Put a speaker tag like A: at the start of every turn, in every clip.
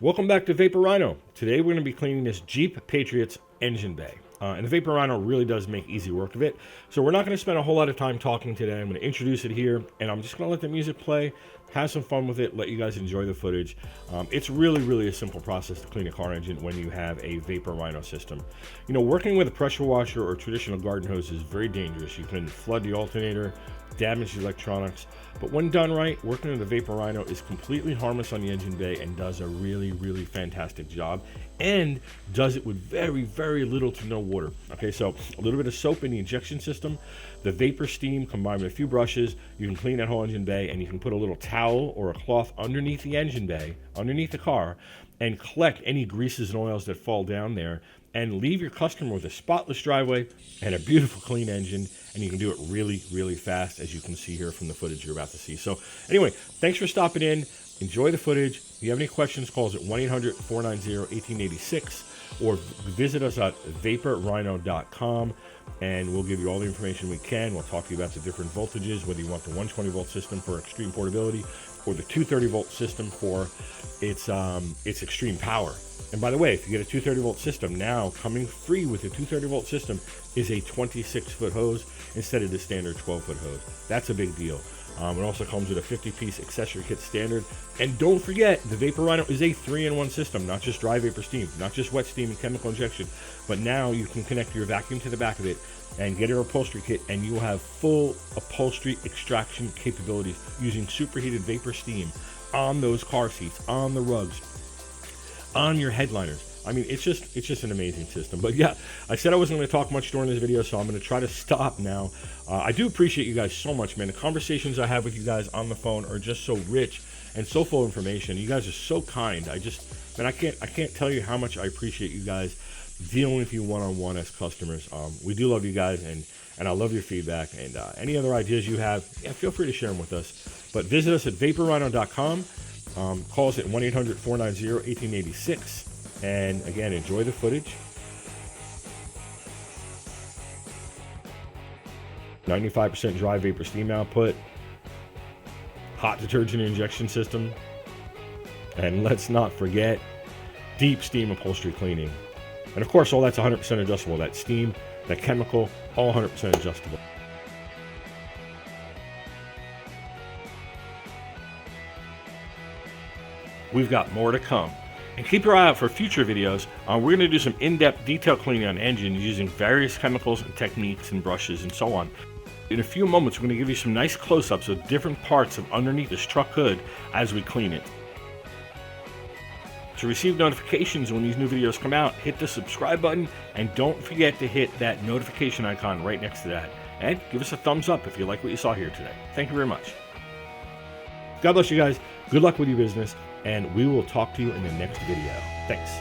A: Welcome back to Vapor Rhino. Today we're going to be cleaning this Jeep Patriot's engine bay. And the Vapor Rhino really does make easy work of it. So we're not going to spend a whole lot of time talking today. I'm going to introduce it here, and I'm just going to let the music play, have some fun with it, let you guys enjoy the footage. It's really a simple process to clean a car engine when you have a Vapor Rhino system. You know, working with a pressure washer or traditional garden hose is very dangerous. You can flood the alternator, damage the electronics, but when done right, working with a Vapor Rhino is completely harmless on the engine bay and does a really fantastic job, and does it with very little to no water. Okay, so a little bit of soap in the injection system, the vapor steam combined with a few brushes, you can clean that whole engine bay, and you can put a little towel or a cloth underneath the engine bay, underneath the car, and collect any greases and oils that fall down there, and leave your customer with a spotless driveway and a beautiful clean engine. And you can do it really fast, as you can see here from the footage you're about to see. So anyway, thanks for stopping in. Enjoy the footage. If you have any questions, call us at 1-800-490-1886 or visit us at vaporrhino.com, and we'll give you all the information we can. We'll talk to you about the different voltages, whether you want the 120 volt system for extreme portability or the 230 volt system for its extreme power. And by the way, if you get a 230 volt system, now coming free with a 230 volt system is a 26-foot hose instead of the standard 12-foot hose. That's a big deal. It also comes with a 50-piece accessory kit standard. And don't forget, the Vapor Rhino is a 3-in-1 system, not just dry vapor steam, not just wet steam and chemical injection, but now you can connect your vacuum to the back of it and get your upholstery kit, and you will have full upholstery extraction capabilities using superheated vapor steam on those car seats, on the rugs, on your headliners. I mean, it's just an amazing system. But yeah, I said I wasn't going to talk much during this video, so I'm going to try to stop now. I do appreciate you guys so much, man. The conversations I have with you guys on the phone are just so rich and so full of information. You guys are so kind. I can't tell you how much I appreciate you guys dealing with you one-on-one as customers. We do love you guys, and I love your feedback. And any other ideas you have, yeah, feel free to share them with us. But visit us at vaporrhino.com. Call us at 1-800-490-1886. And again, enjoy the footage. 95% dry vapor steam output, hot detergent injection system, and let's not forget deep steam upholstery cleaning. And of course, all that's 100% adjustable. That steam, that chemical, all 100% adjustable. We've got more to come. And keep your eye out for future videos. We're going to do some in-depth detail cleaning on engines using various chemicals and techniques and brushes and so on. In a few moments, we're going to give you some nice close-ups of different parts of underneath this truck hood as we clean it. To receive notifications when these new videos come out, hit the subscribe button, and don't forget to hit that notification icon right next to that. And give us a thumbs up if you like what you saw here today. Thank you very much. God bless you guys. Good luck with your business, and we will talk to you in the next video. Thanks.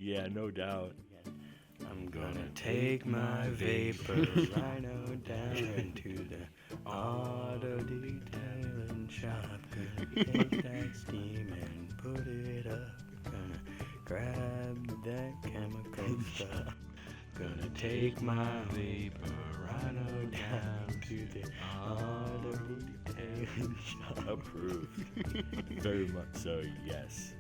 A: Yeah, no doubt.
B: I'm gonna take my Vapor Rino down to the auto detailing shop. Gonna take that steam and put it up. Gonna grab that chemical stuff. Gonna take my Vapor Rino down to the auto detailing shop.
A: Approved. Very much so, yes.